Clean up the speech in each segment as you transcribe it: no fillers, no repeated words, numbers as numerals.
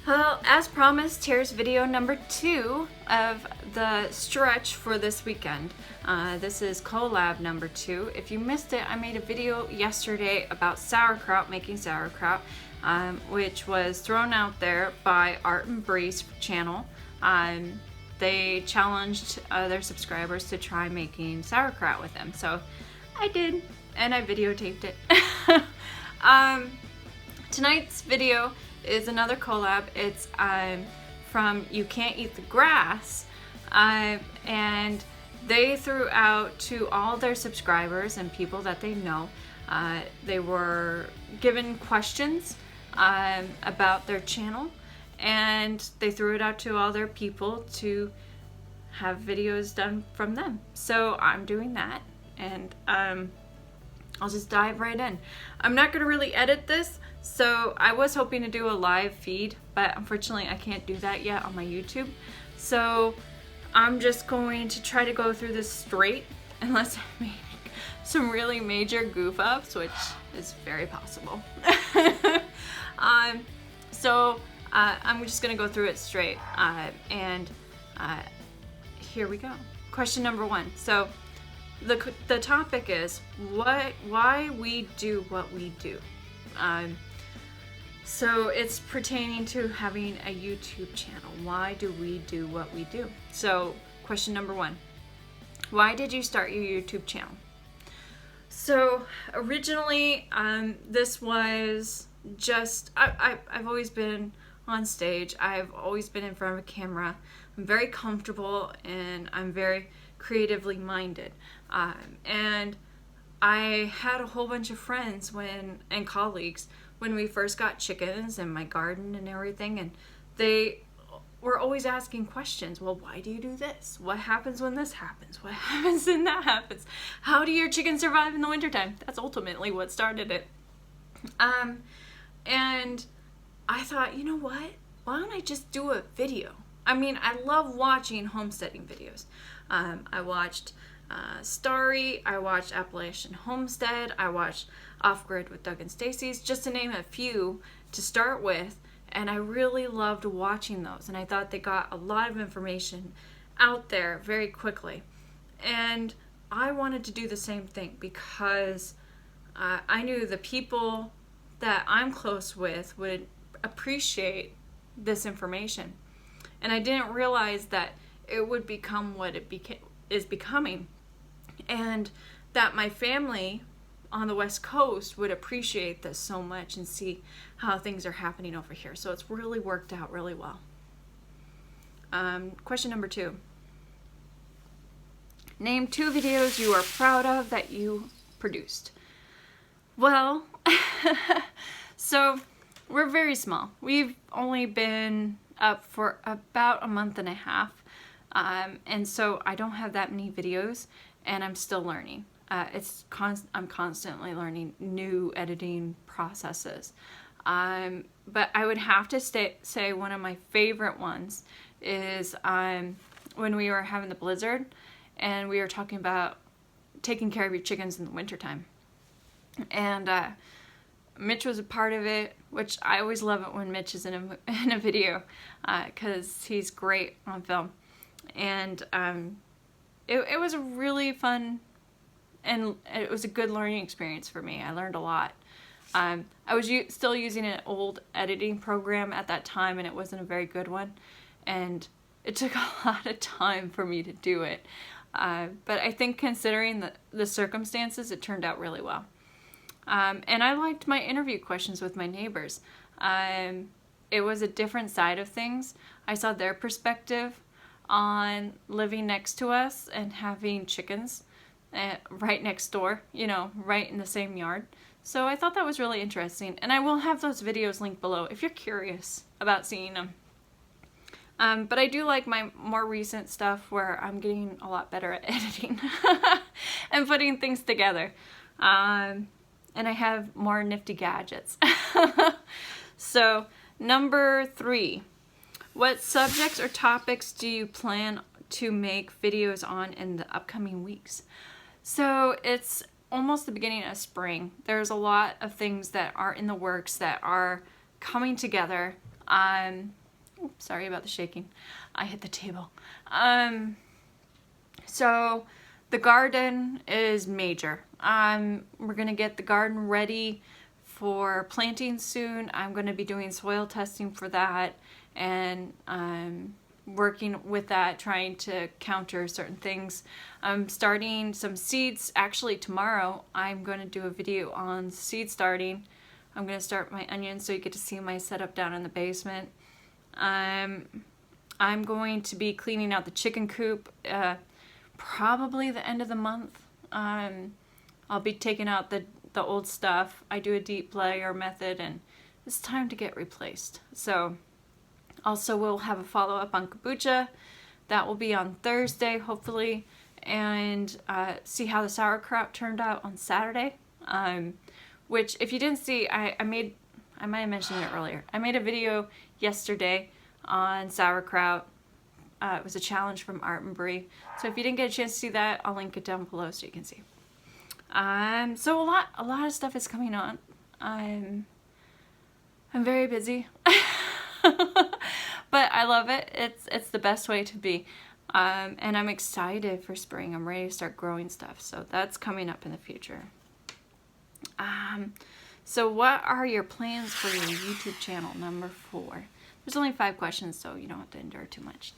Well, as promised, here's video number 2 of the stretch for this weekend. This is collab number 2. If you missed it, I made a video yesterday about sauerkraut, making sauerkraut, which was thrown out there by Art and Bree's channel. They challenged their subscribers to try making sauerkraut with them. So I did, and I videotaped it. Tonight's video is another collab. It's from You Can't Eat the Grass, and they threw out to all their subscribers and people that they know. They were given questions about their channel, and they threw it out to all their people to have videos done from them. So I'm doing that, and I'll just dive right in. I'm not gonna really edit this, so I was hoping to do a live feed, but unfortunately I can't do that yet on my YouTube. So I'm just going to try to go through this straight, unless I make some really major goof ups, which is very possible. I'm just gonna go through it straight, and here we go. Question number 1. So the topic is why we do what we do. So it's pertaining to having a YouTube channel. Why do we do what we do? So question number 1, why did you start your YouTube channel? So originally, this was just, I've always been on stage. I've always been in front of a camera. I'm very comfortable, and I'm very creatively minded. And I had a whole bunch of friends and colleagues when we first got chickens in my garden and everything, and they were always asking questions. Well, why do you do this? What happens when this happens? What happens when that happens? How do your chickens survive in the wintertime? That's ultimately what started it. And I thought, you know what? Why don't I just do a video? I mean, I love watching homesteading videos. I watched Starry, I watched Appalachian Homestead, I watched Off Grid with Doug and Stacy's, just to name a few to start with, and I really loved watching those, and I thought they got a lot of information out there very quickly. And I wanted to do the same thing because I knew the people that I'm close with would appreciate this information. And I didn't realize that it would become what it is becoming, and that my family on the West Coast would appreciate this so much and see how things are happening over here. So it's really worked out really well. Question number 2. Name 2 videos you are proud of that you produced. Well, so we're very small. We've only been up for about a month and a half. And so I don't have that many videos, and I'm still learning. I'm constantly learning new editing processes. But I would have to say one of my favorite ones is when we were having the blizzard, and we were talking about taking care of your chickens in the wintertime. And Mitch was a part of it, which I always love it when Mitch is in a video, because he's great on film. And it was a really fun, and it was a good learning experience for me. I learned a lot. I was still using an old editing program at that time, and it wasn't a very good one, and it took a lot of time for me to do it. But I think considering the circumstances, it turned out really well. And I liked my interview questions with my neighbors. It was a different side of things. I saw their perspective on living next to us and having chickens right next door, right in the same yard. So I thought that was really interesting. And I will have those videos linked below if you're curious about seeing them. But I do like my more recent stuff where I'm getting a lot better at editing and putting things together. And I have more nifty gadgets. So, number 3. What subjects or topics do you plan to make videos on in the upcoming weeks? So, it's almost the beginning of spring. There's a lot of things that are in the works that are coming together. Oops, sorry about the shaking. I hit the table. So the garden is major. We're gonna get the garden ready for planting soon. I'm gonna be doing soil testing for that, and I'm working with that, trying to counter certain things. I'm starting some seeds. Actually, tomorrow I'm going to do a video on seed starting. I'm going to start my onions so you get to see my setup down in the basement. I'm going to be cleaning out the chicken coop probably the end of the month. I'll be taking out the old stuff. I do a deep layer method, and it's time to get replaced. So also, we'll have a follow-up on kombucha. That will be on Thursday, hopefully, and see how the sauerkraut turned out on Saturday. Which, if you didn't see, I might have mentioned it earlier. I made a video yesterday on sauerkraut. It was a challenge from Art and Brie. So if you didn't get a chance to see that, I'll link it down below so you can see. So a lot of stuff is coming on. I'm very busy. But I love it. It's the best way to be. And I'm excited for spring. I'm ready to start growing stuff. So that's coming up in the future. So what are your plans for your YouTube channel? Number 4. There's only 5 questions, so you don't have to endure too much.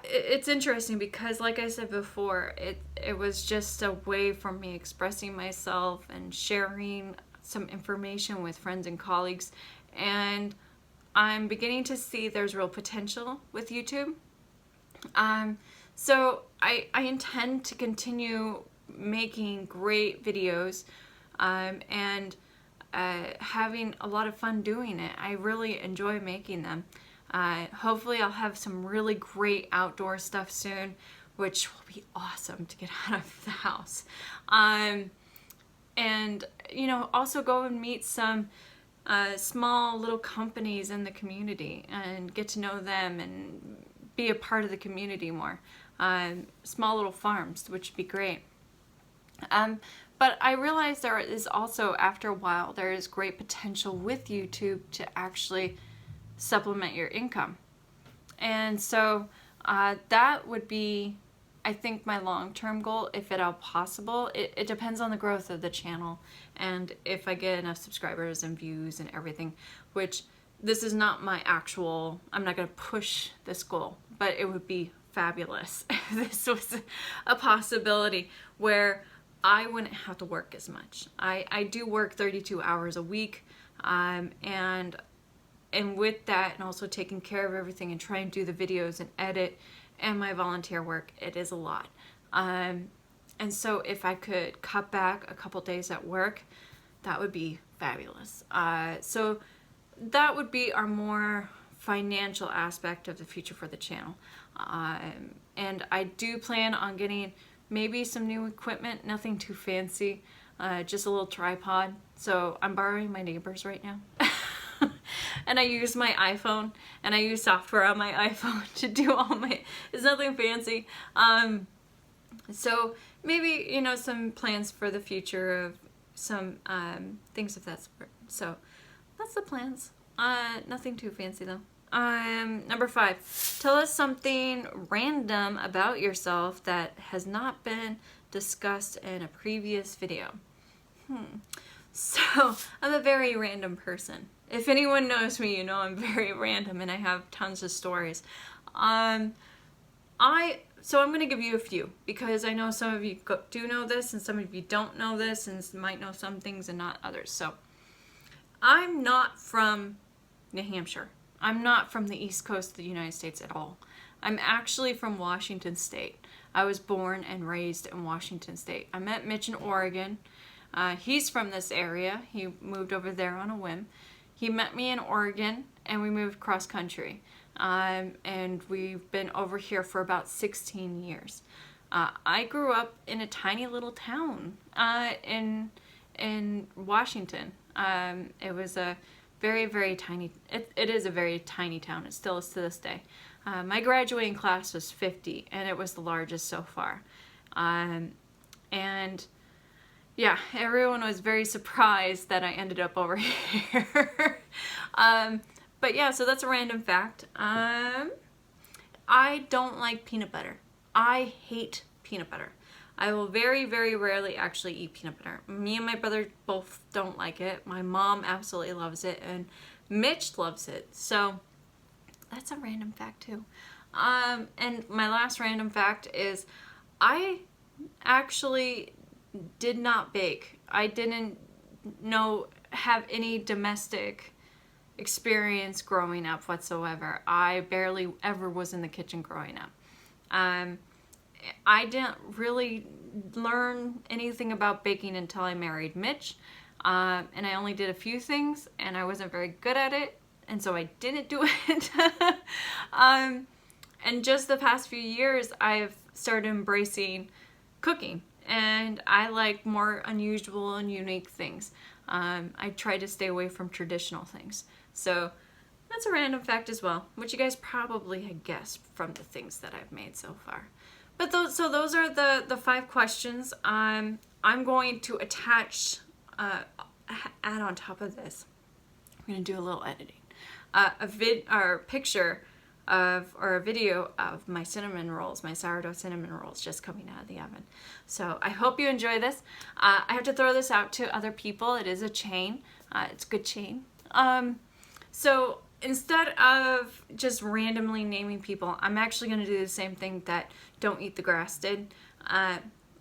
It's interesting because, like I said before, it was just a way for me expressing myself and sharing some information with friends and colleagues, and I'm beginning to see there's real potential with YouTube. So I intend to continue making great videos and having a lot of fun doing it. I really enjoy making them. Hopefully I'll have some really great outdoor stuff soon, which will be awesome to get out of the house. And, you know, also go and meet some small little companies in the community and get to know them and be a part of the community more. Small little farms, which would be great. But I realized there is also, after a while, there is great potential with YouTube to actually supplement your income. And so that would be, I think, my long-term goal, if at all possible. It depends on the growth of the channel and if I get enough subscribers and views and everything, which this is not my actual, I'm not going to push this goal, but it would be fabulous if this was a possibility where I wouldn't have to work as much. I do work 32 hours a week, and with that, and also taking care of everything and trying to do the videos and edit and my volunteer work, it is a lot. And so if I could cut back a couple days at work, that would be fabulous. So that would be our more financial aspect of the future for the channel. And I do plan on getting maybe some new equipment, nothing too fancy, just a little tripod. So I'm borrowing my neighbor's right now. And I use my iPhone, and I use software on my iPhone to do all my, it's nothing fancy. So maybe, you know, some plans for the future of some things of that sort. So that's the plans. Nothing too fancy though. Number 5, tell us something random about yourself that has not been discussed in a previous video. So I'm a very random person. If anyone knows me, you know I'm very random and I have tons of stories. So I'm going to give you a few because I know some of you do know this and some of you don't know this and might know some things and not others. So I'm not from New Hampshire. I'm not from the East Coast of the United States at all. I'm actually from Washington State. I was born and raised in Washington State. I met Mitch in Oregon. He's from this area. He moved over there on a whim. He met me in Oregon and we moved cross country. And we've been over here for about 16 years. I grew up in a tiny little town in Washington. It was a very, very tiny, it is a very tiny town. It still is to this day. My graduating class was 50 and it was the largest so far. And yeah, everyone was very surprised that I ended up over here. But yeah, so that's a random fact. I don't like peanut butter. I hate peanut butter. I will very, very rarely actually eat peanut butter. Me and my brother both don't like it. My mom absolutely loves it, and Mitch loves it. So that's a random fact too. And my last random fact is I actually did not bake. I didn't have any domestic experience growing up whatsoever. I barely ever was in the kitchen growing up. I didn't really learn anything about baking until I married Mitch. And I only did a few things, and I wasn't very good at it, and so I didn't do it. And just the past few years, I've started embracing cooking, and I like more unusual and unique things. I try to stay away from traditional things. So that's a random fact as well, which you guys probably had guessed from the things that I've made so far. But those are the 5 questions. I'm going to attach, add on top of this, I'm going to do a little editing, a picture of, or a video of my cinnamon rolls, my sourdough cinnamon rolls just coming out of the oven. So I hope you enjoy this. I have to throw this out to other people. It is a chain. It's a good chain. So instead of just randomly naming people, I'm actually going to do the same thing that Don't Eat the Grass did,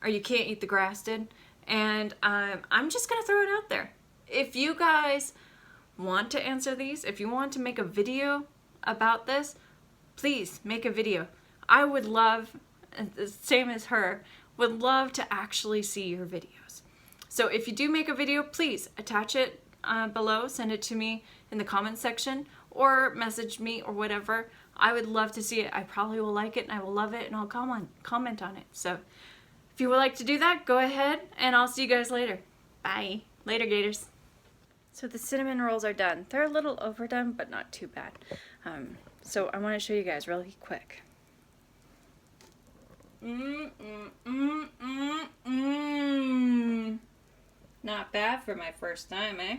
or You Can't Eat the Grass did, and I'm just going to throw it out there. If you guys want to answer these, if you want to make a video about this, please make a video. I would love, the same as her, would love to actually see your videos. So if you do make a video, please attach it below, send it to me in the comment section, or message me or whatever. I would love to see it. I probably will like it, and I will love it, and I'll comment on it. So if you would like to do that, go ahead, and I'll see you guys later. Bye. Later, Gators. So the cinnamon rolls are done. They're a little overdone, but not too bad. So I want to show you guys really quick. Not bad for my first time, eh?